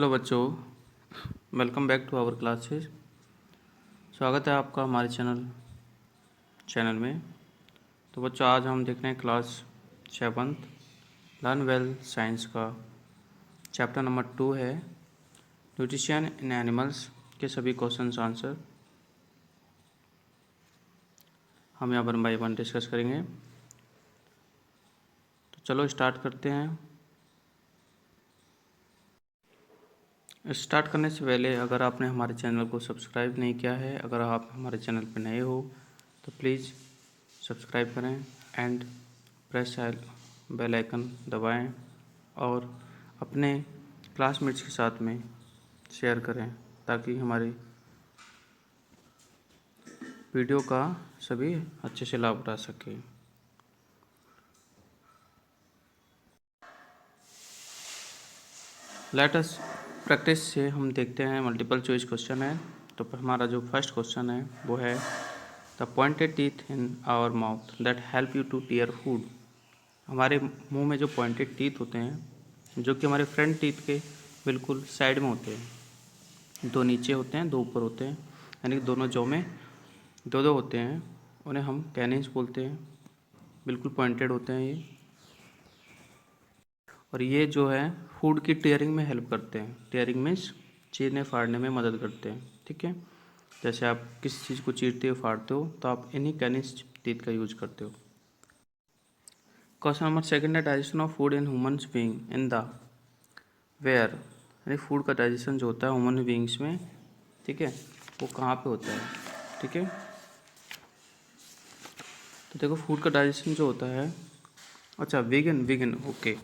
Hello बच्चों, welcome back to our classes. स्वागत है आपका हमारे चैनल में। तो बच्चों, आज हम देख रहे हैं क्लास 7 लर्न वेल साइंस का चैप्टर नंबर 2 है न्यूट्रिशन इन एनिमल्स के सभी क्वेश्चंस आंसर हम यहाँ 1 बाय 1 डिस्कस करेंगे। तो चलो स्टार्ट करते हैं। स्टार्ट करने से पहले अगर आपने हमारे चैनल को सब्सक्राइब नहीं किया है, अगर आप हमारे चैनल पर नए हो तो प्लीज़ सब्सक्राइब करें एंड प्रेस बेल आइकन दबाएं और अपने क्लासमेट्स के साथ में शेयर करें ताकि हमारी वीडियो का सभी अच्छे से लाभ उठा सकें। लेट अस प्रैक्टिस से हम देखते हैं मल्टीपल चॉइस क्वेश्चन है। तो हमारा जो फर्स्ट क्वेश्चन है वो है the pointed teeth in our mouth that help you to tear food. हमारे मुंह में जो पॉइंटेड टीथ होते हैं जो कि हमारे फ्रंट टीथ के बिल्कुल साइड में होते हैं, 2 नीचे होते हैं 2 ऊपर होते हैं, यानी कि दोनों जौ में 2 होते हैं, उन्हें हम कैनिन्स बोलते हैं। बिल्कुल पॉइंटेड होते हैं ये, और ये जो है फूड की टीयरिंग में हेल्प करते हैं। टीयरिंग मीन्स चीरने फाड़ने में मदद करते हैं। ठीक है, जैसे आप किसी चीज़ को चीरते हो फाड़ते हो तो आप इन्हीं कैनिन्स टीथ का यूज करते हो। क्वेश्चन नंबर 2 है digestion of food in humans being in the where, यानी फूड का डाइजेशन जो होता है ह्यूमन बीइंग्स में, ठीक है, वो कहाँ पे होता है। ठीक है, तो देखो फूड का डाइजेशन जो होता है, अच्छा विगिन ओके,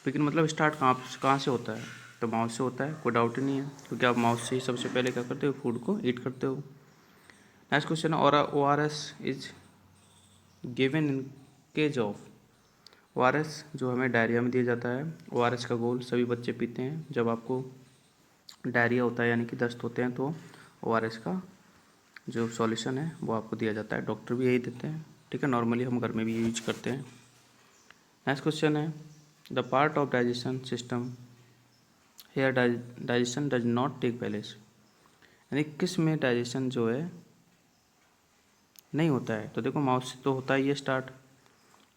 विगिन मतलब स्टार्ट कहाँ से होता है, तो माउथ से होता है, कोई डाउट ही नहीं है, क्योंकि आप माउथ से ही सबसे पहले क्या करते हो, फूड को ईट करते हो। नेक्स्ट क्वेश्चन है ORS is given in case of. ORS जो हमें डायरिया में दिया जाता है, ORS का घोल सभी बच्चे पीते हैं जब आपको डायरिया होता है यानी कि दस्त होते हैं, तो ORS का जो सॉल्यूशन है वो आपको दिया जाता है, डॉक्टर भी यही देते हैं। ठीक है, नॉर्मली हम घर में भी यूज करते हैं। नेक्स्ट क्वेश्चन है the part of digestion system here digestion does not take place, यानी किस में डाइजेशन जो है नहीं होता है। तो देखो माउथ से तो होता ही है स्टार्ट,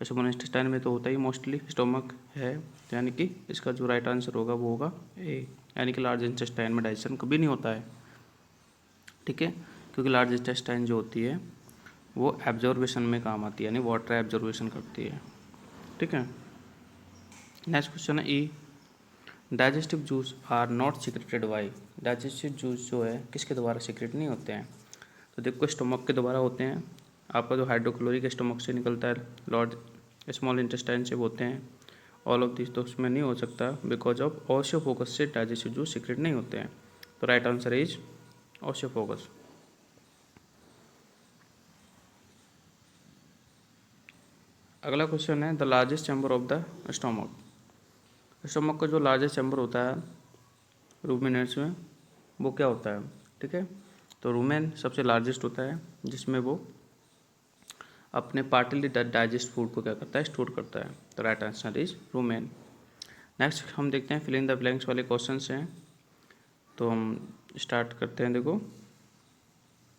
स्मॉल इंटेस्टाइन में तो होता ही मोस्टली, स्टोमक है, यानी कि इसका जो राइट आंसर होगा वो होगा ए, यानी कि लार्ज इंटेस्टाइन में डाइजेशन कभी नहीं होता है। ठीक है, क्योंकि लार्ज इंटेस्टाइन जो होती है वो एब्जॉर्बेशन में काम आती है, यानी वाटर एब्जॉर्बेशन करती है। ठीक है, नेक्स्ट क्वेश्चन है ई digestive juice are not secreted by. Digestive juice जो है किसके द्वारा सिक्रेट नहीं होते हैं, तो देखो स्टोमक के द्वारा होते हैं। आपका जो हाइड्रोक्लोरिक स्टोमक से निकलता है, लॉर्ज स्मॉल इंटेस्टाइन से होते हैं। ऑल ऑफ दिस तो उसमें नहीं हो सकता बिकॉज ऑफ ऑस्टियोफोकस से डाइजेस्टिव जूस सिक्रेट नहीं होते हैं। तो राइट आंसर इज ऑस्टियोफोकस। अगला क्वेश्चन है the largest chamber of the stomach. Stomach का जो लार्जेस्ट चैम्बर होता है रूमिनेंट्स में, वो क्या होता है। ठीक है, तो रूमेन सबसे लार्जेस्ट होता है जिसमें वो अपने पार्टली डाइजेस्ट फूड को क्या करता है, स्टोर करता है। तो right answer is rumen. Next हम देखते हैं फिल इन द ब्लैंक्स वाले क्वेश्चंस हैं, तो हम स्टार्ट करते हैं। देखो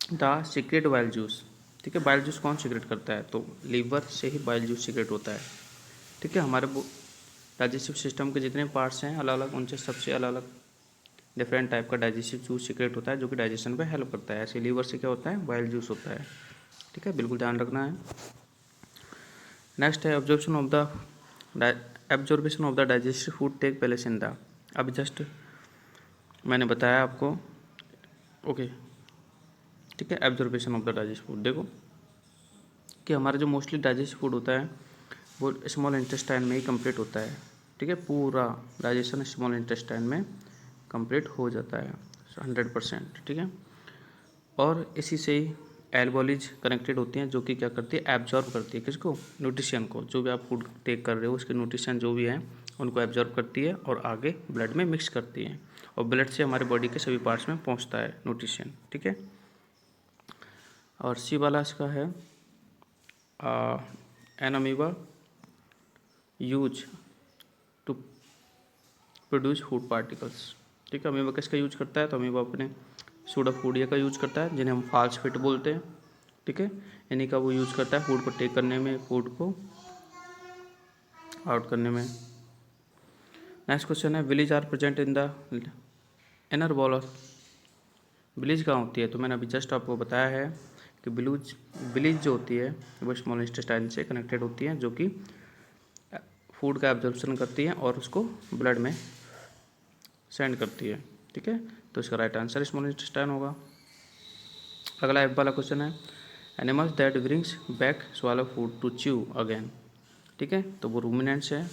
द सीक्रेट बाइल जूस, ठीक है, बाइल जूस कौन सीक्रेट करता है, तो लीवर से ही बाइल जूस सीक्रेट होता है। ठीक है, हमारे डाइजेस्टिव सिस्टम के जितने पार्ट्स हैं अलग अलग, उनसे सबसे अलग अलग डिफरेंट टाइप का डाइजेस्टिव जूस सीक्रेट होता है जो कि डाइजेशन पे हेल्प करता है। ऐसे लीवर से क्या होता है, बाइल जूस होता है। ठीक है, बिल्कुल ध्यान रखना है। नेक्स्ट है absorption of the digestive food take place in the, अब जस्ट मैंने बताया आपको। ओके, ठीक है, absorption of the digest food, देखो कि हमारा जो मोस्टली डाइजेस्ट फूड होता है वो स्मॉल इंटेस्टाइन में ही कंप्लीट होता है। ठीक है, पूरा डाइजेशन स्मॉल इंटेस्टाइन में कंप्लीट हो जाता है 100%। ठीक है, और इसी से ही एल्वोलीज कनेक्टेड होती हैं जो कि क्या करती है, एब्जॉर्ब करती है किसको, न्यूट्रिशन को, जो भी आप फूड टेक कर रहे हो उसके न्यूट्रिशन जो भी है उनको एब्जॉर्ब करती है और आगे ब्लड में मिक्स करती है, और ब्लड से हमारे बॉडी के सभी पार्ट्स में पहुंचता है न्यूट्रिशन। ठीक है, और सी वाला इसका है an amoeba use to produce food particles. ठीक है। अमीबा किसका यूज करता है, तो अमीबा अपने सूडोपोडिया का यूज करता है, जिन्हें हम फाल्स फिट बोलते हैं। ठीक है, इन्हीं का वो यूज करता है फूड को टेक करने में, फूड को आउट करने में। नेक्स्ट क्वेश्चन है, villi are present in the inner wall of. Villi कहाँ होती है, तो मैंने अभी जस्ट आपको बताया है कि विलीज जो होती है वो स्मॉल इंटेस्टाइन से कनेक्टेड होती है, जो कि फूड का एब्जॉर्प्शन करती है और उसको ब्लड में सेंड करती है। ठीक है, तो इसका राइट आंसर स्मॉल इंटेस्टाइन होगा। अगला एफ वाला क्वेश्चन है, animals that brings back swallow food to chew again. ठीक है, तो वो रूमिनेंट्स है।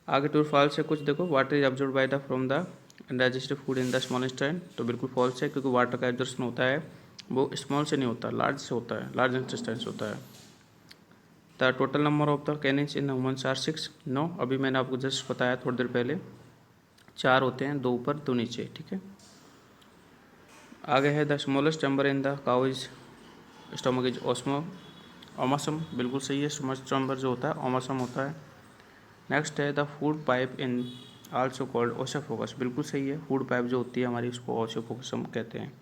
आगे ट्रू फॉल्स है कुछ, देखो water is absorb by the from the digestive food in the small intestine, तो बिल्कुल फॉल्स है, क्योंकि वाटर का एब्जॉर्प्शन होता है वो स्मॉल से नहीं होता, लार्ज से होता है, लार्ज इंटेस्टाइन से होता है। The total number of the canines in humans are 6। No, अभी मैंने आपको जस्ट बताया थोड़ी देर पहले, 4 होते हैं, 2 ऊपर 2 नीचे। ठीक है, आगे है the smallest chamber in the cow is stomach is omasum, बिल्कुल सही है, स्मॉलेस्ट चैम्बर जो होता है ओमासम होता है। नेक्स्ट है the food pipe in also called oesophagus, बिल्कुल सही है, फूड पाइप जो होती है हमारी उसको ओसोफोगस हम कहते हैं।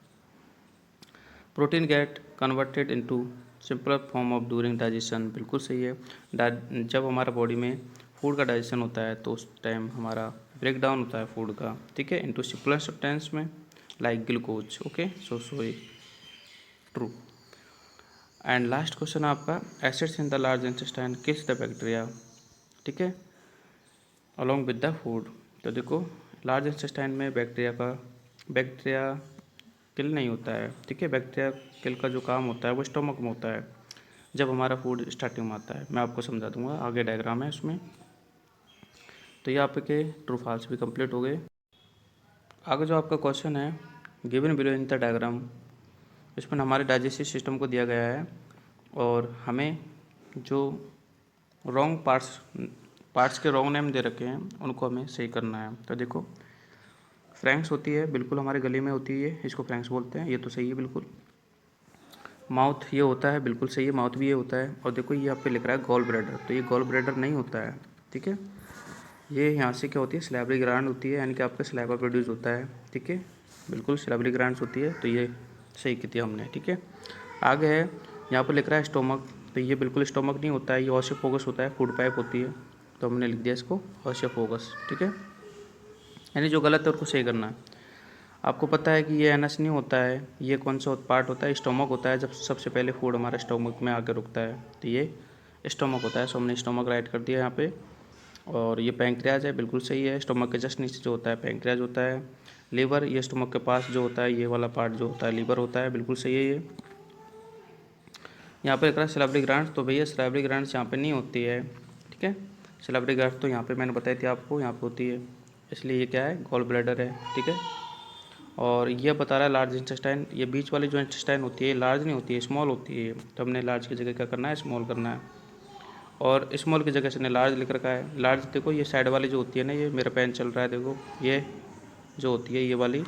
Protein get converted into simpler form of during digestion, बिल्कुल सही है। जब हमारा बॉडी में फूड का डाइजेशन होता है तो उस टाइम हमारा ब्रेक डाउन होता है फूड का, ठीक है, इनटू सिंपलर सब्सटेंस में like glucose. Okay, so true. And last question आपका, acids in the large intestine kills the bacteria. ठीक है, अलॉन्ग विद द फूड, तो देखो लार्ज इंटेस्टाइन में बैक्टीरिया किल नहीं होता है। ठीक है, बैक्टीरिया किल का जो काम होता है वो स्टोमक में होता है, जब हमारा फूड स्टार्टिंग में आता है। मैं आपको समझा दूंगा, आगे डायग्राम है उसमें। तो ये आपके ट्रू फॉल्स भी कंप्लीट हो गए। आगे जो आपका क्वेश्चन है, given below in the diagram, इसमें हमारे डाइजेस्टिव सिस्टम को दिया गया है और हमें जो रॉन्ग पार्ट्स के रॉन्ग नेम दे रखे हैं उनको हमें सही करना है। तो देखो फ्रैंक्स होती है, बिल्कुल हमारे गले में होती है, इसको फ्रैंक्स बोलते हैं, ये तो सही है बिल्कुल। माउथ ये होता है, बिल्कुल सही है, माउथ भी ये होता है। और देखो ये यहाँ पे लिख रहा है गॉल ब्लैडर, तो ये गॉल ब्लैडर नहीं होता है। ठीक है, ये यहाँ से क्या होती है, स्लैबरी ग्लैंड होती है, यानी कि आपका स्लैबा प्रोड्यूस होता है। ठीक है, बिल्कुल स्लैबरी ग्लैंड्स होती है, तो ये सही की थी हमने। ठीक है, आगे है यहाँ पर लिख रहा है स्टोमक, तो ये बिल्कुल स्टोमक नहीं होता है, ये ओसिफोगस होता है, फूड पाइप होती है, तो हमने लिख दिया इसको ओसिफोगस। ठीक है, यानी जो गलत है उसको सही करना है। आपको पता है कि ये एनस नहीं होता है, ये कौन सा पार्ट होता है, स्टोमक होता है, जब सबसे पहले फूड हमारे स्टोमक में आके रुकता है, तो ये स्टोमक होता है। सो हमने स्टोमक राइट कर दिया यहाँ पे। और ये पैंक्रियाज है, बिल्कुल सही है, स्टोमक के जस्ट नीचे जो होता है पैंक्रियाज होता है। लीवर, ये स्टोमक के पास जो होता है, ये वाला पार्ट जो होता है लीवर होता है, बिल्कुल सही है ये। यहाँ पे लिख रहा है सिलेब्री ग्लैंड्स, तो भैया सिलेब्री ग्लैंड्स यहाँ पे नहीं होती है। ठीक है, सिलेब्री ग्लैंड्स तो यहाँ पे मैंने बताई थी आपको, यहाँ पे होती है, इसलिए ये क्या है, गॉल ब्लैडर है। ठीक है, और ये बता रहा है लार्ज इंटेस्टाइन, ये बीच वाली जो इंटेस्टाइन होती है लार्ज नहीं होती है, स्मॉल होती है, तो हमने लार्ज की जगह क्या करना है, स्मॉल करना है। और स्मॉल की जगह से ने लार्ज लिख रखा है। लार्ज देखो ये साइड वाली जो होती है ना, ये मेरा पेन चल रहा है, देखो ये जो होती है ये वाली,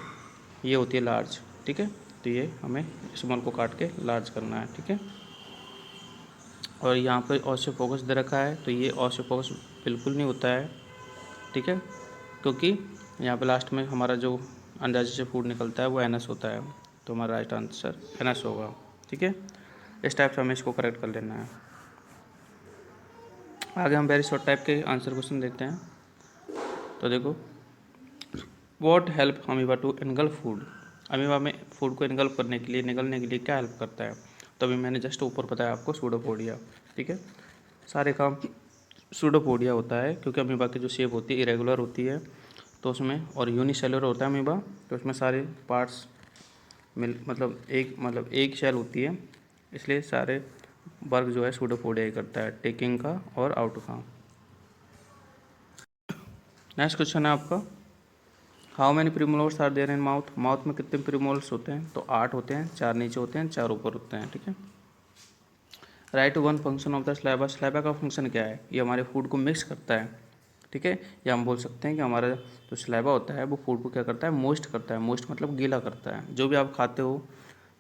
ये होती है लार्ज। ठीक है, तो ये हमें स्मॉल को काट के लार्ज करना है। ठीक है, और यहाँ पर ओसिफोगस दे रखा है, तो ये ओसिफोगस बिल्कुल नहीं होता है। ठीक है, क्योंकि यहाँ पे लास्ट में हमारा जो अंदाजे से फूड निकलता है वो एनस होता है, तो हमारा राइट आंसर एनस होगा। ठीक है, इस टाइप से हमें इसको करेक्ट कर लेना है। आगे हम वेरी शॉर्ट टाइप के आंसर क्वेश्चन देखते हैं। तो देखो, what help amoeba to engulf food, amoeba में फूड को इनगल्फ करने के लिए, निगलने के लिए क्या हेल्प करता है, तो अभी मैंने जस्ट ऊपर बताया आपको सूडोपोडिया। ठीक है, सारे काम सूडोपोडिया होता है, क्योंकि अमीबा की जो शेप होती है इरेगुलर होती है, तो उसमें, और यूनिसेलुलर होता है अमीबा, तो उसमें सारे पार्ट्स मतलब एक सेल होती है, इसलिए सारे वर्क जो है सूडोपोडिया ही करता है, टेकिंग का और आउट का। नेक्स्ट क्वेश्चन है आपका, how many premolars are there in mouth, mouth में कितने प्रीमोलर्स होते हैं, तो 8 होते हैं, 4 नीचे होते हैं, 4 ऊपर होते हैं। ठीक है, right one function of the saliva, saliva का फंक्शन क्या है, ये हमारे फूड को मिक्स करता है। ठीक है, या हम बोल सकते हैं कि हमारा जो स्लैबा होता है वो फूड को क्या करता है, मोइस्ट करता है, मोइस्ट मतलब गीला करता है, जो भी आप खाते हो।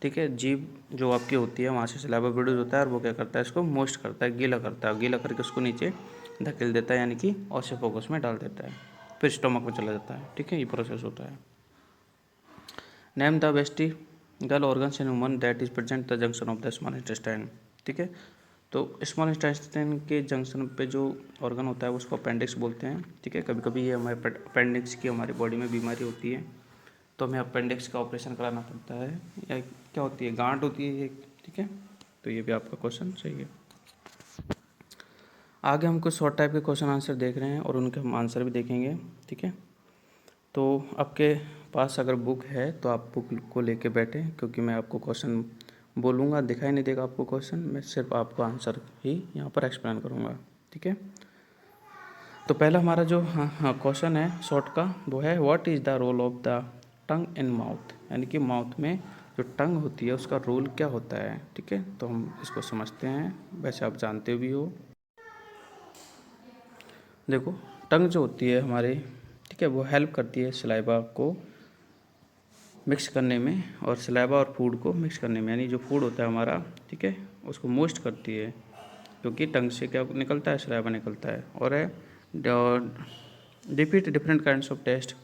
ठीक है, जीभ जो आपकी होती है वहाँ से स्लैबा प्रोड्यूस होता है, और वो क्या करता है, इसको मोइस्ट करता है, गीला करता है, गीला करके उसको नीचे धकेल देता है, यानी कि ओसिफोगस में डाल देता है। फिर स्टोमक में चला जाता है, ठीक है, ये प्रोसेस होता है। Name the vestibular organs in human that is present the junction of the small intestine, ठीक है। तो स्मॉल इंटेस्टाइन के जंक्शन पे जो ऑर्गन होता है उसको अपेंडिक्स बोलते हैं, ठीक है। कभी कभी ये हमारे अपेंडिक्स की हमारी बॉडी में बीमारी होती है तो हमें अपेंडिक्स का ऑपरेशन कराना पड़ता है, या क्या होती है, गांठ होती है एक, ठीक है। तो ये भी आपका क्वेश्चन सही है। आगे हम कुछ शॉर्ट टाइप के क्वेश्चन आंसर देख रहे हैं और उनके हम आंसर भी देखेंगे, ठीक है। तो आपके पास अगर बुक है तो आप बुक को लेके बैठें, क्योंकि मैं आपको क्वेश्चन बोलूँगा, दिखाई नहीं देगा आपको क्वेश्चन, मैं सिर्फ आपको आंसर ही यहाँ पर एक्सप्लेन करूँगा, ठीक है। तो पहला हमारा जो क्वेश्चन है शॉर्ट का वो है what is the role of the tongue in mouth, यानी कि माउथ में जो टंग होती है उसका रोल क्या होता है, ठीक है। तो हम इसको समझते हैं, वैसे आप जानते भी हो। देखो, टंग जो होती है हमारे, ठीक है, वो हेल्प करती है सलाइवा को मिक्स करने में और सलाइवा और फूड को मिक्स करने में, यानी जो फूड होता है हमारा, ठीक है, उसको मोइस्ट करती है, क्योंकि टंग से क्या निकलता है, सलाइवा निकलता है। और है repeat different kinds of taste,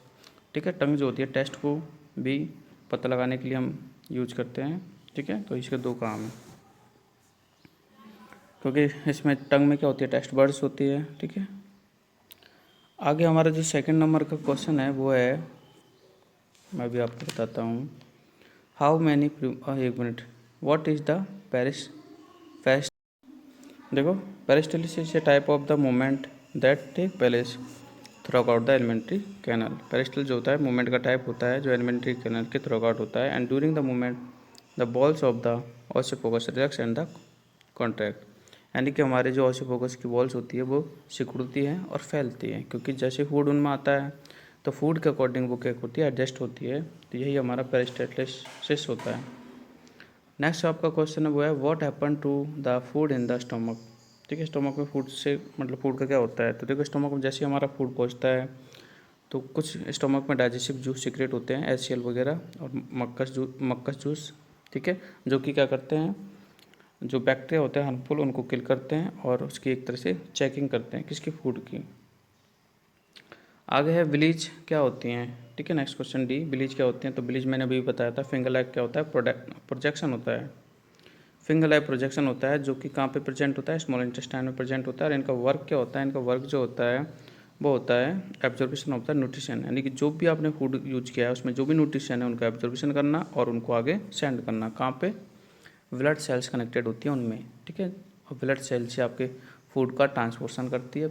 ठीक है। टंग जो होती है टेस्ट को भी पता लगाने के लिए हम यूज करते हैं, ठीक है। तो इसके दो काम हैं, क्योंकि इसमें टंग में क्या होती है, टेस्ट बर्ड्स होती है, ठीक है। आगे हमारा जो सेकंड नंबर का क्वेश्चन है वो है, मैं भी आपको बताता हूँ, हाउ मैनी, एक minute, what is the peris, देखो, peristalsis is a type of the movement that take place throughout the alimentary canal. पेरिस्टल जो होता है मूवमेंट का टाइप होता है जो एलिमेंट्री कैनल के थ्रू आउट होता है, and during the movement the walls of the oesophagus relax and the contract, यानी कि हमारे जो ऑसिफोकस की बॉल्स होती है वो सिकुड़ती हैं और फैलती हैं, क्योंकि जैसे फूड उनमें आता है तो फूड के अकॉर्डिंग वो क्या होती है, एडजस्ट होती है। तो यही हमारा पेरिस्टालिसिस होता है। नेक्स्ट आपका क्वेश्चन है वो है what happen to the food in the stomach, ठीक है। स्टमक में फूड से मतलब फूड का क्या होता है, तो देखो स्टमक में जैसे हमारा फूड पहुंचता है तो कुछ स्टमक में डाइजेस्टिव जूस सीक्रेट होते हैं, HCl वगैरह और मक्कस जूस, ठीक है, जो कि क्या करते हैं, जो बैक्टीरिया होते हैं हार्मफुल उनको किल करते हैं और उसकी एक तरह से चेकिंग करते हैं किसकी, फूड की। आगे है विलीज क्या होती हैं, ठीक है। नेक्स्ट क्वेश्चन डी, विलीज क्या होती हैं, तो विलीज मैंने अभी बताया था। फिंगर लाइक क्या होता है, प्रोजेक्शन होता है, फिंगर लाइक प्रोजेक्शन होता है, जो कि कहाँ पे प्रेजेंट होता है, स्मॉल इंटेस्टाइन में प्रेजेंट होता है। और इनका वर्क क्या होता है, इनका वर्क जो होता है वो होता है एब्जॉर्प्शन ऑफ द न्यूट्रिशन, यानी कि जो भी आपने फूड यूज किया है उसमें जो भी न्यूट्रिशन है उनका एब्जॉर्प्शन करना और उनको आगे सेंड करना, कहाँ पे, ब्लड सेल्स कनेक्टेड होती हैं उनमें, ठीक है। और ब्लड सेल से आपके फूड का ट्रांसपोर्शन करती है,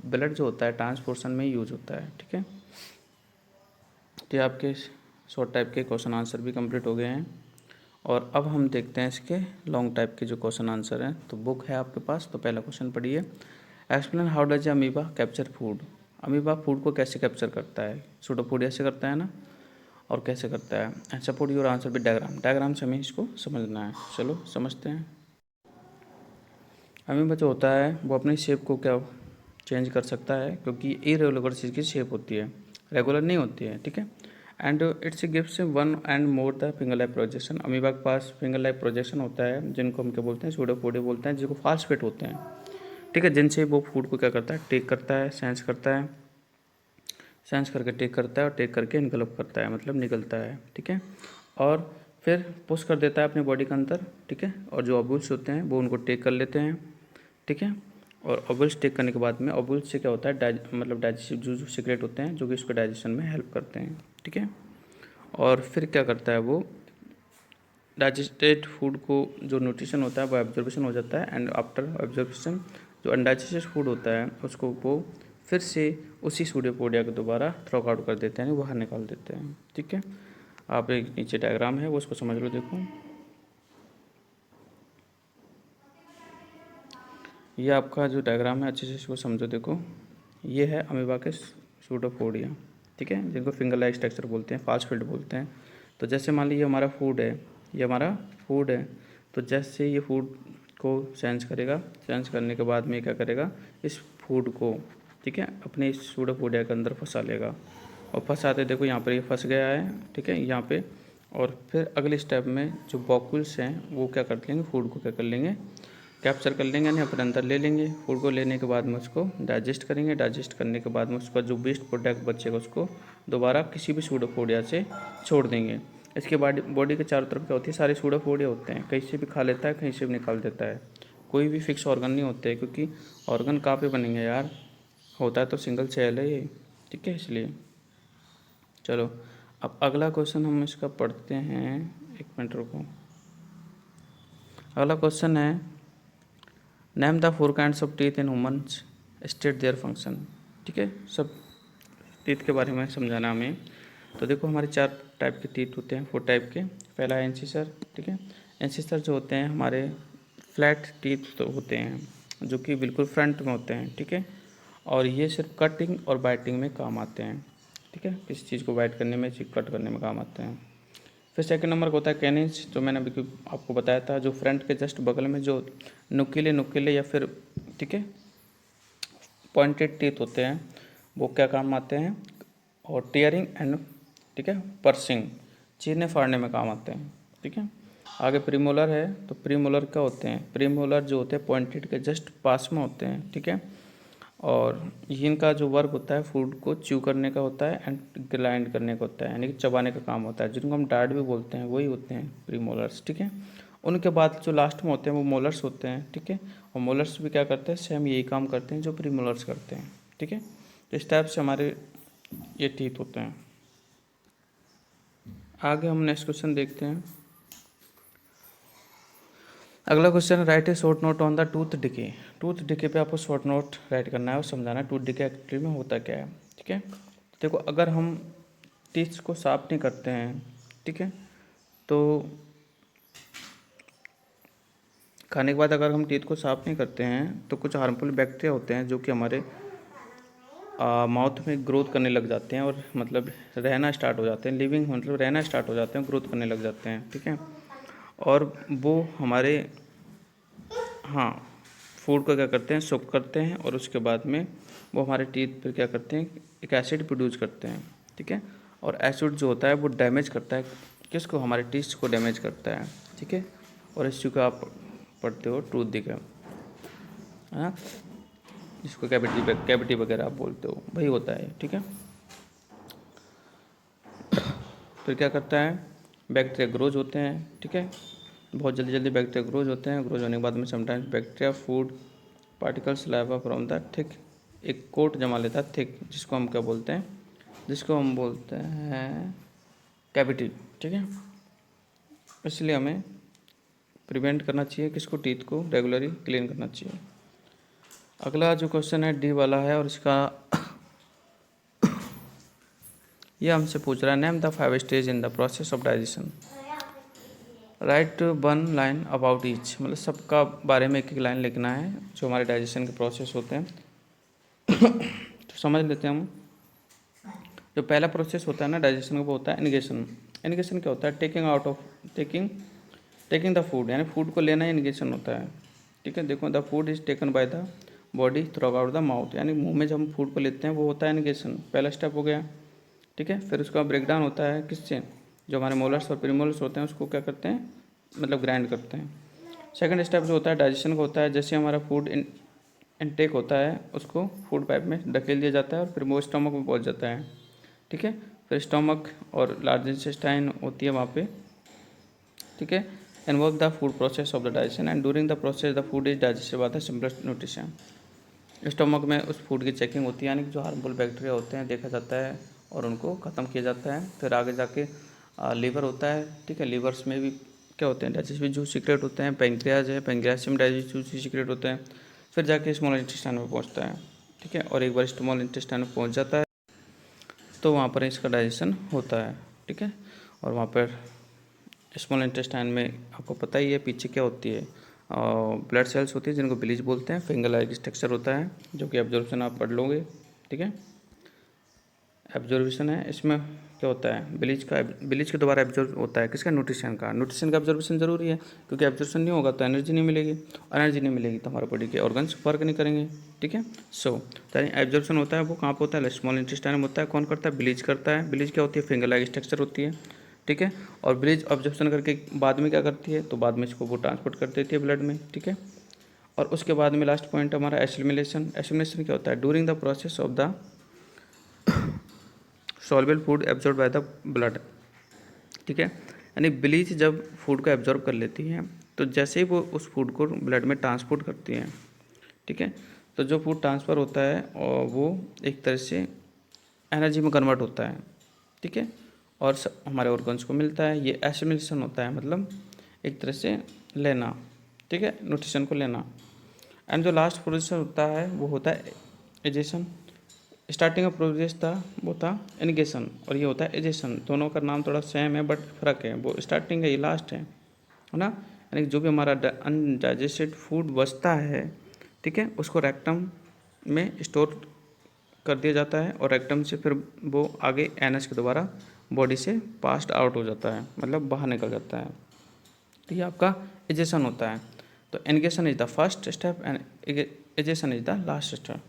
ब्लड जो होता है ट्रांसपोर्शन में यूज होता है, ठीक है। तो ये आपके शॉर्ट टाइप के क्वेश्चन आंसर भी कंप्लीट हो गए हैं और अब हम देखते हैं इसके लॉन्ग टाइप के जो क्वेश्चन आंसर हैं। तो बुक है आपके पास, तो पहला क्वेश्चन पढ़िए, explain how does amoeba capture food, amoeba food को कैसे कैप्चर करता है, सूडोपोडिया से करता है ना, और कैसे करता है, and support your answer with diagram से हमें इसको समझना है। चलो समझते हैं। अमीबा जो होता है वो अपनी शेप को क्या चेंज कर सकता है, क्योंकि इरेगुलर चीज़ की शेप होती है, रेगुलर नहीं होती है, ठीक है। And it's gives one and more the finger like projection, amoeba के पास फिंगर लाइक प्रोजेक्शन होता है जिनको हम क्या बोलते हैं, सूडोपोडिया बोलते हैं, जिनको फास्ट फिट होते हैं, ठीक है, जिनसे वो फूड को क्या करता है, टेक करता है, सेंस करके टेक करता है और टेक करके इनकलप करता है, मतलब निकलता है, ठीक है। और फिर पुश कर देता है अपनी बॉडी के अंदर, ठीक है। और जो ओव्यूल्स होते हैं वो उनको टेक कर लेते हैं, ठीक है। और ओव्यूल्स टेक करने के बाद में ओव्यूल्स से क्या होता है, मतलब डाइजेस्टिव जो सीक्रेट होते हैं जो कि उसको डाइजेशन में हेल्प करते हैं, ठीक है। और फिर क्या करता है वो, डाइजेस्टेड फूड को जो न्यूट्रिशन होता है वो एब्जॉर्प्शन हो जाता है, एंड आफ्टर एब्जॉर्प्शन जो अनडाइजेस्टेड फूड होता है उसको वो फिर से उसी सूडोपोडिया को दोबारा थ्रो आउट कर देते हैं, बाहर निकाल देते हैं, ठीक है। आप एक नीचे डायग्राम है वो उसको समझ लो, देखो ये आपका जो डायग्राम है अच्छे से इसको समझो, देखो ये है अमीबा के सूडोपोडिया, ठीक है, जिनको फिंगर लाइक स्ट्रक्चर बोलते हैं, फास्ट फीड बोलते हैं। तो जैसे मान लीजिए हमारा फूड है, ये हमारा फूड है, तो जैसे ये फूड को सेंस करेगा, सेंस करने के बाद में क्या करेगा, इस फूड को, ठीक है, अपने इस सूडोपोडिया के अंदर फंसा लेगा, और फंसाते देखो यहाँ पर ये फंस गया है, ठीक है, यहाँ पे। और फिर अगले स्टेप में जो बॉक्यूल्स हैं वो क्या कर लेंगे, फूड को क्या कर लेंगे, कैप्चर कर लेंगे, यानी अपने अंदर ले लेंगे। फूड को लेने के बाद में उसको डाइजेस्ट करेंगे। डाइजेस्ट करने के बाद में उसका जो वेस्ट प्रोडक्ट बचेगा उसको दोबारा किसी भी सूडोपोडिया से छोड़ देंगे। इसके बॉडी के चारों तरफ क्या होती है, सारे सूडोपोडिया होते हैं, कहीं से भी खा लेता है, कहीं से भी निकाल देता है। कोई भी फिक्स ऑर्गन नहीं होते हैं, क्योंकि ऑर्गन कहाँ पे बनेंगे यार, होता है तो सिंगल सेल है ये, ठीक है। इसलिए चलो अब अगला क्वेश्चन हम इसका पढ़ते हैं। एक मिनट रुको। अगला क्वेश्चन है, name the 4 kinds of teeth in humans, state their function. ठीक है, सब टीथ के बारे में समझाना हमें। तो देखो हमारे 4 टाइप के टीथ होते हैं, 4 टाइप के। पहला है इंसिसर। ठीक है, इंसिसर जो होते हैं हमारे फ्लैट टीथ तो होते हैं, जो कि बिल्कुल फ्रंट में होते हैं। ठीक है, और ये सिर्फ कटिंग और बाइटिंग में काम आते हैं। ठीक है, किसी चीज़ को बाइट करने में, कट करने में काम आते हैं। फिर सेकंड नंबर का होता है कैनिन्स, जो मैंने अभी आपको बताया था, जो फ्रंट के जस्ट बगल में जो नुकीले या फिर, ठीक है, पॉइंटेड टीथ होते हैं, वो क्या काम आते हैं, और टीयरिंग एंड, ठीक है, पर्सिंग, चीरने फाड़ने में काम आते हैं। ठीक है, आगे प्रीमोलर है। तो प्रीमोलर क्या होते हैं, प्रीमोलर जो होते हैं पॉइंटेड के जस्ट पास में होते हैं। ठीक है, और इनका जो वर्क होता है फूड को च्यू करने का होता है एंड ग्राइंड करने का होता है, यानी कि चबाने का काम होता है, जिनको हम डार्ट भी बोलते हैं, वही होते हैं प्रीमोलर्स। ठीक है, उनके बाद जो लास्ट में होते हैं वो मोलर्स होते हैं। ठीक है, और मोलर्स भी क्या करते हैं, सेम यही काम करते हैं जो प्रीमोलर्स करते हैं। ठीक है, तो इस टाइप से हमारे ये टीथ होते हैं। आगे हम नेक्स्ट क्वेश्चन देखते हैं। अगला question, right A short note on the tooth decay. Tooth decay पे आपको शॉर्ट नोट राइट करना है और समझाना है टूथ डिके एक्चुअली में होता क्या है। ठीक है, देखो अगर हम टीथ को साफ नहीं करते हैं, ठीक है, तो खाने के बाद अगर हम टीथ को साफ नहीं करते हैं तो कुछ हार्मफुल बैक्टीरिया होते हैं जो कि हमारे माउथ में ग्रोथ करने लग जाते हैं, और मतलब रहना स्टार्ट हो जाते हैं, लिविंग मतलब रहना स्टार्ट हो जाते हैं, ग्रोथ करने लग जाते हैं। ठीक है, और वो हमारे, हाँ, फूड को क्या करते हैं, सोक करते हैं, और उसके बाद में वो हमारे टीथ पर क्या करते हैं, एक एसिड प्रोड्यूस करते हैं। ठीक है, और एसिड जो होता है वो डैमेज करता है किसको, हमारे टीथ को डैमेज करता है। ठीक है, और इस चीज़ को आप पढ़ते हो टूथ डिके, हाँ, जिसको कैविटी वगैरह आप बोलते हो, वही होता है। ठीक है, फिर क्या करता है, बैक्टीरिया ग्रोज होते हैं। ठीक है, बहुत जल्दी बैक्टीरिया ग्रोज होते हैं। ग्रोज होने के बाद में समटाइम्स बैक्टीरिया फूड पार्टिकल्स लाइवा फ्रॉम द थिक, एक कोट जमा लेता है थिक, जिसको हम क्या बोलते हैं, जिसको हम बोलते हैं कैविटी। ठीक है, इसलिए हमें प्रिवेंट करना चाहिए किसको, टीथ को रेगुलरली क्लीन करना चाहिए। अगला जो क्वेश्चन है डी वाला है, और इसका ये हमसे पूछ रहा है, name the 5 stage in the process of digestion, right 1 line about each, मतलब सबका बारे में एक लाइन लिखना है जो हमारे डाइजेशन के प्रोसेस होते हैं। तो समझ लेते हैं हम। जो पहला प्रोसेस होता है ना डाइजेशन का, वो होता है इनिगेशन। इनिगेशन क्या होता है, टेकिंग द फूड, यानी फूड को लेना ही इनिगेशन होता है। ठीक है, देखो the food is taken by the body through out the mouth, यानी मुंह में जब हम फूड को लेते हैं वो होता है इनिगेशन, पहला स्टेप हो गया। ठीक है, फिर उसका ब्रेकडाउन होता है किससे, जो हमारे मोलर्स और प्रीमोलर्स होते हैं उसको क्या करते हैं, मतलब ग्राइंड करते हैं। सेकंड स्टेप जो होता है डाइजेशन का होता है, जैसे हमारा फूड इनटेक होता है उसको फूड पाइप में ढकेल दिया जाता है और फिर वो स्टमक में पहुंच जाता है। ठीक है, फिर स्टमक और लार्ज इंटेस्टाइन होती है वहाँ पे। ठीक है, involve the food process of the digestion and during the process the food is digested by the simplest nutrition. Stomach में उस फूड की चेकिंग होती है, यानी कि जो हार्मफुल बैक्टीरिया होते हैं देखा जाता है और उनको ख़त्म किया जाता है। फिर आगे जाके लीवर होता है। ठीक है, लीवर्स में भी क्या होते हैं, डाइजेस्टिव जो सीक्रेट होते हैं, पेंक्रियाज है, पेंक्रियाज में डाइजेस्टिव सीक्रेट होते हैं। फिर जाके स्मॉल इंटेस्टाइन में पहुंचता है। ठीक है, और एक बार स्मॉल इंटेस्टाइन में पहुंच जाता है तो वहाँ पर इसका डाइजेशन होता है। ठीक है, और वहाँ पर स्मॉल इंटेस्टाइन में आपको पता ही है पीछे क्या होती है, ब्लड सेल्स होती है जिनको बिलीज बोलते हैं, फिंगर लाइक स्ट्रक्चर होता है जो कि एब्जॉर्प्शन आप पढ़ लोगे। ठीक है, एब्जॉर्प्शन है, इसमें क्या होता है, बिलीज के द्वारा एब्जॉर्ब होता है किसका, न्यूट्रिशन का एब्जॉर्प्शन जरूरी है, क्योंकि एब्जॉर्प्शन नहीं होगा तो एनर्जी नहीं मिलेगी, एनर्जी नहीं मिलेगी तो हमारे बॉडी के ऑर्गन्स वर्क नहीं करेंगे। ठीक है, सो एब्जॉर्प्शन होता है वो कहाँ पर होता है, स्मॉल इंटेस्टाइन में होता है। कौन करता है, बिलीज करता है। बिलीज क्या होती है, फिंगर लाइक स्ट्रक्चर होती है। ठीक है, और बिलीज ऑब्जॉर्प्शन करके बाद में क्या करती है, तो बाद में इसको वो ट्रांसपोर्ट कर देती है ब्लड में। ठीक है, और उसके बाद में लास्ट पॉइंट हमारा एसिमिलेशन। एसिमिलेशन क्या होता है? During the process of the soluble food absorb by the blood. ठीक है, यानी ब्लीच जब फूड को एब्जॉर्ब कर लेती है तो जैसे ही वो उस फूड को ब्लड में ट्रांसपोर्ट करती है, ठीक है, तो जो फूड ट्रांसफ़र होता है और वो एक तरह से एनर्जी में कन्वर्ट होता है, ठीक है, और हमारे ऑर्गन्स को मिलता है। ये एसिमिलेशन होता है, मतलब एक तरह से लेना, ठीक है, न्यूट्रिशन को लेना। एंड जो लास्ट प्रोसेस होता है वो होता है एजेशन। स्टार्टिंग का प्रोसेस था वो था एनिगेशन, और ये होता है एजेशन। दोनों का नाम थोड़ा सेम है बट फ़र्क है, वो स्टार्टिंग है ये लास्ट है ना। यानी जो भी हमारा अनडाइजेस्टेड फूड बचता है, ठीक है, उसको रेक्टम में स्टोर कर दिया जाता है और रेक्टम से फिर वो आगे एनएच के द्वारा बॉडी से पास्ड आउट हो जाता है, मतलब बाहर निकल जाता है। तो ये आपका एजेशन होता है। तो ingestion is the first step and egestion is the last step.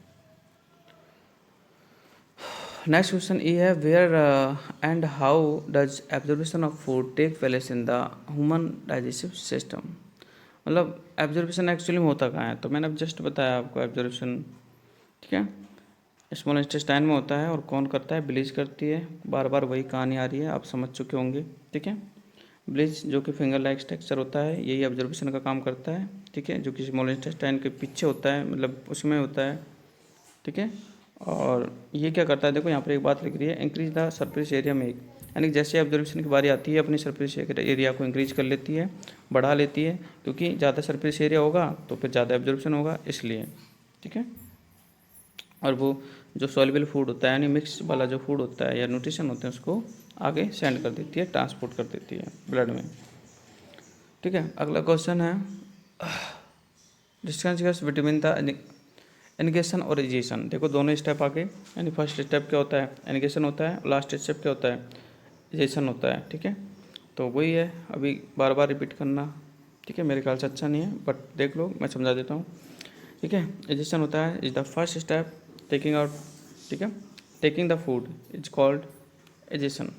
Next question ये है, where and how does absorption of food take place in the human digestive system. मतलब एब्जॉर्प्शन एक्चुअली में होता कहाँ है? तो मैंने अब जस्ट बताया आपको एब्जॉर्प्शन, ठीक है, स्मॉल इंटेस्टाइन में होता है। और कौन करता है? ब्लीच करती है। बार बार वही कहानी आ रही है, आप समझ चुके होंगे, ठीक है। ब्लीच जो कि फिंगर लाइक स्ट्रक्चर होता है, यही ऑब्जर्वेशन का काम करता है, ठीक है, जो कि स्मॉल इंटेस्टाइन के पीछे होता है, मतलब उसमें होता है, ठीक है। और ये क्या करता है? देखो यहाँ पर एक बात लिख रही है, इंक्रीज द सरफेस एरिया में, यानी जैसे ऑब्जर्वेशन की बारी आती है अपनी सरफेस एरिया को इंक्रीज कर लेती है, बढ़ा लेती है, क्योंकि ज़्यादा सरफेस एरिया होगा तो फिर ज़्यादा ऑब्जर्वेशन होगा, इसलिए, ठीक है। और वो जो सॉल्युबल फूड होता है, यानी मिक्स वाला जो फूड होता है या न्यूट्रिशन होते हैं, उसको आगे सेंड कर देती है, ट्रांसपोर्ट कर देती है ब्लड में, ठीक है। अगला क्वेश्चन है, डिस्टेंस बिटवीन द एनिगेशन और एजेशन। देखो दोनों स्टेप आगे, यानी फर्स्ट स्टेप क्या होता है? एनिगेशन होता है। लास्ट स्टेप क्या होता है? एजेशन होता है, ठीक है। तो वही है, अभी बार बार रिपीट करना, ठीक है, मेरे ख्याल से अच्छा नहीं है, बट देख लो, मैं समझा देता हूँ, ठीक है। एजेशन होता है is the first step taking out, ठीक है, taking the food is called egestion,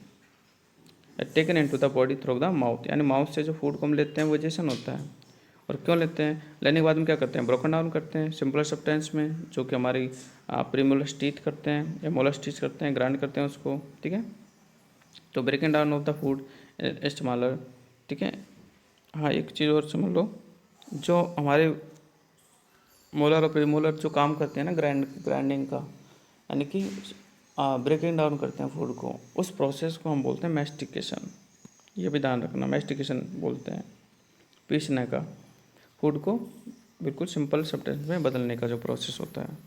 taken in to the body through the mouth, यानी माउथ से जो फूड को हम लेते हैं वो एजेशन होता है। और क्यों लेते हैं? लेने के बाद में क्या करते हैं? ब्रोकन डाउन करते हैं सिंपल सब्सटेंस में, जो कि हमारी प्रीमोलस टीथ करते हैं या मोलस टीथ करते हैं, ग्राइंड करते हैं उसको, ठीक है। तो breaking down of the food smaller, ठीक है। हाँ, एक चीज़ और समझ लो, जो हमारे मोलर और प्रीमोलर जो काम करते हैं ना ग्राइंडिंग का, यानी कि ब्रेकिंग डाउन करते हैं फूड को, उस प्रोसेस को हम बोलते हैं मैस्टिकेशन। ये भी ध्यान रखना, मैस्टिकेशन बोलते हैं पीसने का, फूड को बिल्कुल सिंपल सब्सटेंस में बदलने का जो प्रोसेस होता है,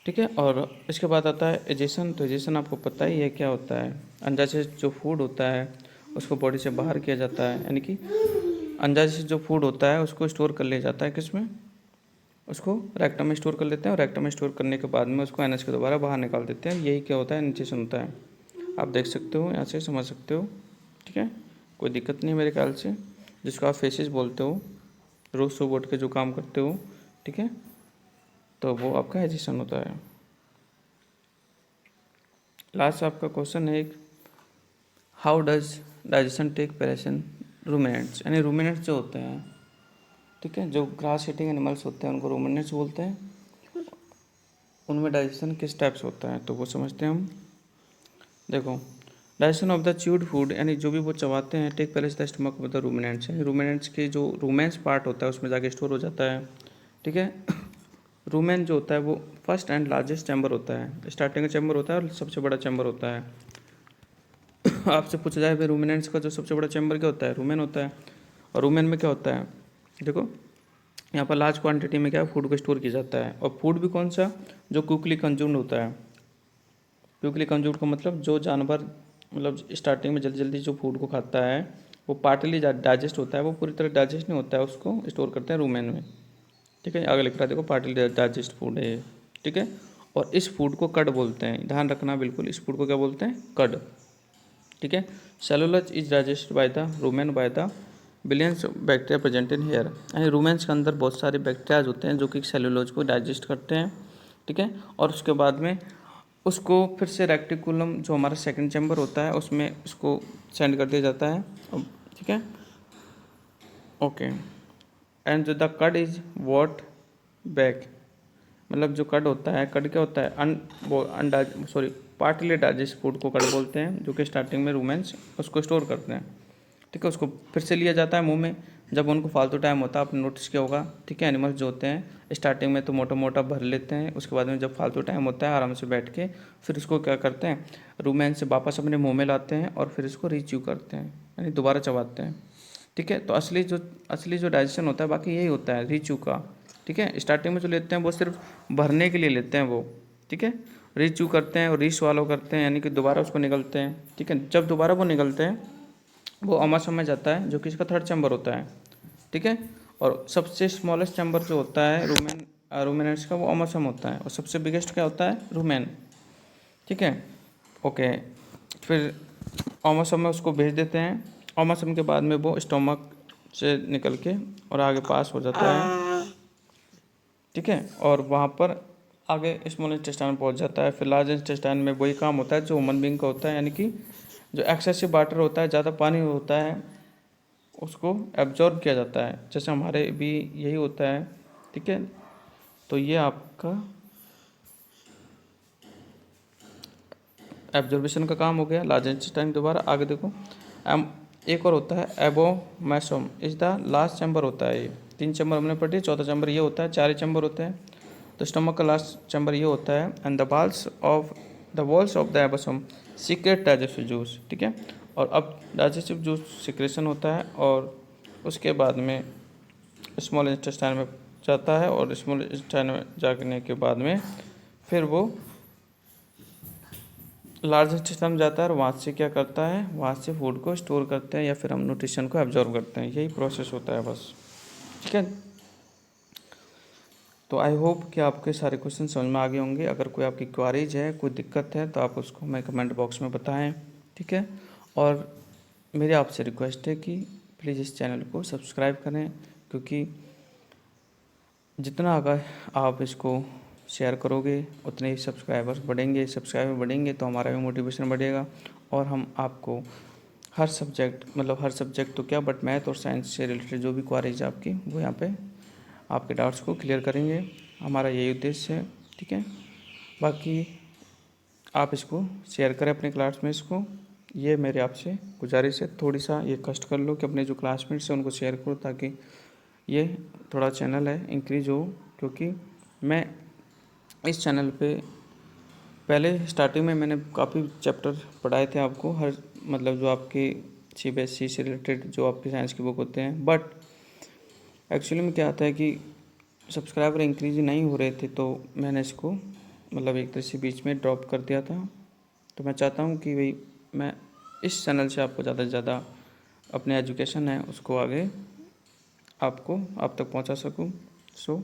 ठीक है। और इसके बाद आता है एजेशन। तो एजेशन आपको पता ही है क्या होता है? अंदाजे जो फूड होता है उसको बॉडी से बाहर किया जाता है, यानी कि अंदाजे से जो फूड होता है उसको स्टोर कर लिया जाता है, किसमें? उसको रेक्टम में स्टोर कर लेते हैं, और रेक्टम में स्टोर करने के बाद में उसको एनएच के दोबारा बाहर निकाल देते हैं। यही क्या होता है? इनिशिएशन होता है। आप देख सकते हो, यहाँ से समझ सकते हो, ठीक है, कोई दिक्कत नहीं मेरे ख्याल से। जिसको आप फेसिस बोलते हो, रोज सुबह उठ के जो काम करते हो, ठीक है, तो वो आपका एजिशन होता है। लास्ट आपका क्वेश्चन है एक, how does digestion take place in ruminants, यानी रूमिनेंट्स जो होते हैं, ठीक है, जो ग्रास ईटिंग एनिमल्स होते हैं उनको रूमिनेंट्स बोलते हैं। उनमें डाइजेशन किस टाइप से होता है तो वो समझते हैं हम। देखो, digestion of the chewed food, यानी जो भी वो चबाते हैं, take place the stomach of the ruminants, यानी रूमिनेंट्स के जो रूमेंस पार्ट होता है उसमें जाके स्टोर हो जाता है, ठीक है। रूमेन जो होता है वो फर्स्ट एंड लार्जेस्ट चैम्बर होता है, स्टार्टिंग का चैम्बर होता है और सबसे बड़ा चैम्बर होता है। आपसे पूछा जाए भाई रूमिनेंट्स का जो सबसे बड़ा चैम्बर क्या होता है? रूमेन होता है। और रूमेन में क्या होता है? देखो, यहाँ पर लार्ज क्वांटिटी में क्या है, फूड को स्टोर किया जाता है। और फूड भी कौन सा? जो क्विकली कंज्यूम्ड होता है। क्विकली कंज्यूम्ड का मतलब जो जानवर मतलब स्टार्टिंग में जल्दी जल्दी जो फूड को खाता है वो पार्टली डाइजेस्ट होता है, वो पूरी तरह डाइजेस्ट नहीं होता है, उसको स्टोर करते हैं रूमेन में, ठीक है। आगे लिख रहा है देखो, पार्टली डाइजेस्ट फूड है, ठीक है। और इस फूड को कड बोलते हैं, ध्यान रखना बिल्कुल, इस फूड को क्या बोलते हैं? कड, ठीक है। Cellulose is digest by the rumen by the billions bacteria present in here, यानी रूमेन्स के अंदर बहुत सारे बैक्टीरियाज होते हैं जो कि सेलुलोज को डाइजेस्ट करते हैं, ठीक है। और उसके बाद में उसको फिर से रेक्टिकुलम जो हमारा सेकंड चैम्बर होता है उसमें उसको सेंड कर दिया जाता है, ठीक है, ओके। एंड द कड इज वॉट बैक, मतलब जो कड होता है, कड क्या होता है, अंडा सॉरी पार्टली डाइजेस्ट फूड को कड बोलते हैं, जो कि स्टार्टिंग में रूमेंस उसको स्टोर करते हैं, ठीक है। उसको फिर से लिया जाता है मुंह में जब उनको फालतू टाइम होता है, आपने नोटिस किया होगा, ठीक है। एनिमल्स जो होते हैं स्टार्टिंग में तो मोटा मोटा भर लेते हैं, उसके बाद में जब फालतू टाइम होता है आराम से बैठ के फिर उसको क्या करते हैं, रूमेन से वापस अपने मुंह में लाते हैं और फिर इसको रीच्यू करते हैं, यानी दोबारा चबाते हैं, ठीक है। तो असली जो डाइजेशन होता है बाकी यही होता है रीच्यू का, ठीक है। स्टार्टिंग में जो लेते हैं वो सिर्फ भरने के लिए लेते हैं वो, ठीक है। रीच्यू करते हैं और रीस्वालो करते हैं, यानी कि दोबारा उसको निगलते हैं, ठीक है। जब दोबारा वो निगलते हैं वो अमाशय में जाता है, जो कि इसका थर्ड चैम्बर होता है, ठीक है। और सबसे स्मॉलेस्ट चैम्बर जो होता है रूमेनेट्स का, वो अमाशय होता है, और सबसे बिगेस्ट क्या होता है, रूमेन, ठीक है। ओके, फिर अमाशय में उसको भेज देते हैं, अमाशय के बाद में वो स्टोमक से निकल के और आगे पास हो जाता है, ठीक है। और वहाँ पर आगे स्मॉल इंटेस्टाइन पहुँच जाता है। फिर लार्ज इंटेस्टाइन में वही काम होता है जो ह्यूमन बीइंग का होता है, यानी कि जो एक्सेसिव वाटर होता है, ज़्यादा पानी होता है, उसको एब्जॉर्ब किया जाता है, जैसे हमारे भी यही होता है, ठीक है। तो ये आपका एब्जॉर्बेशन का काम हो गया। लार्ज इंटेस्टाइन दोबारा आगे देखो, एक और होता है एबोमेसोम इज द लास्ट चैम्बर होता है। ये 3 चैम्बर हमने पढ़ी, चौथा चैम्बर ये होता है, 4 ही चैम्बर होते हैं। तो स्टमक का लास्ट चैम्बर ये होता है। And the walls of the abomasum secrete digestive juice, ठीक है। और अब डाइजेस्टिव जूस सिक्रेशन होता है और उसके बाद में स्मॉल इंटेस्टाइन में जाता है, और स्मॉल इंटेस्टाइन में जाने के बाद में फिर वो लार्ज इंटेस्टाइन में जाता है, और वहाँ से क्या करता है, वहाँ से फूड को स्टोर करते हैं या फिर हम न्यूट्रिशन को एब्जॉर्ब करते हैं, यही प्रोसेस होता है बस, ठीक है। तो आई होप कि आपके सारे क्वेश्चन समझ में आ गए होंगे। अगर कोई आपकी क्वारीज है, कोई दिक्कत है, तो आप उसको हमें कमेंट बॉक्स में बताएं, ठीक है। और मेरी आपसे रिक्वेस्ट है कि प्लीज़ इस चैनल को सब्सक्राइब करें, क्योंकि जितना अगर आप इसको शेयर करोगे उतने ही सब्सक्राइबर्स बढ़ेंगे तो हमारा भी मोटिवेशन बढ़ेगा, और हम आपको हर सब्जेक्ट तो क्या बट मैथ और साइंस से रिलेटेड जो भी क्वारीज आपकी, वो यहाँ पे आपके डाउट्स को क्लियर करेंगे। हमारा यही उद्देश्य है, ठीक है। बाकी आप इसको शेयर करें अपने क्लासमेट्स को, ये मेरे आपसे गुजारिश है। थोड़ी सा ये कष्ट कर लो कि अपने जो क्लासमेट्स हैं उनको शेयर करो, ताकि ये थोड़ा चैनल है इंक्रीज हो, क्योंकि मैं इस चैनल पे पहले स्टार्टिंग में मैंने काफ़ी चैप्टर पढ़ाए थे आपको, हर मतलब जो आपके CBSE से रिलेटेड जो आपके साइंस के बुक होते हैं, बट एक्चुअली में क्या आता है कि सब्सक्राइबर इंक्रीज नहीं हो रहे थे, तो मैंने इसको मतलब एक तरह से बीच में ड्रॉप कर दिया था। तो मैं चाहता हूँ कि भाई मैं इस चैनल से आपको ज़्यादा से ज़्यादा अपने एजुकेशन है उसको आगे आप तक पहुँचा सकूँ। सो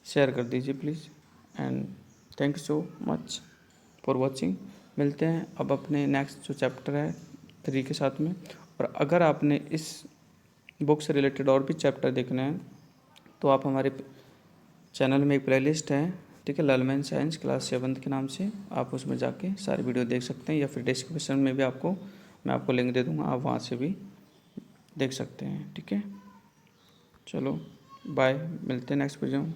शेयर कर दीजिए please, and thank you so much for watching. मिलते हैं अब अपने नेक्स्ट जो चैप्टर है 3 के साथ में। और अगर आपने इस बुक से रिलेटेड और भी चैप्टर देखने हैं तो आप हमारे चैनल में एक प्लेलिस्ट है, ठीक है, लर्न साइंस क्लास 7 के नाम से, आप उसमें जाके सारी वीडियो देख सकते हैं, या फिर डिस्क्रिप्शन में भी मैं आपको लिंक दे दूँगा, आप वहाँ से भी देख सकते हैं, ठीक है। चलो बाय, मिलते हैं नेक्स्ट वीडियो में।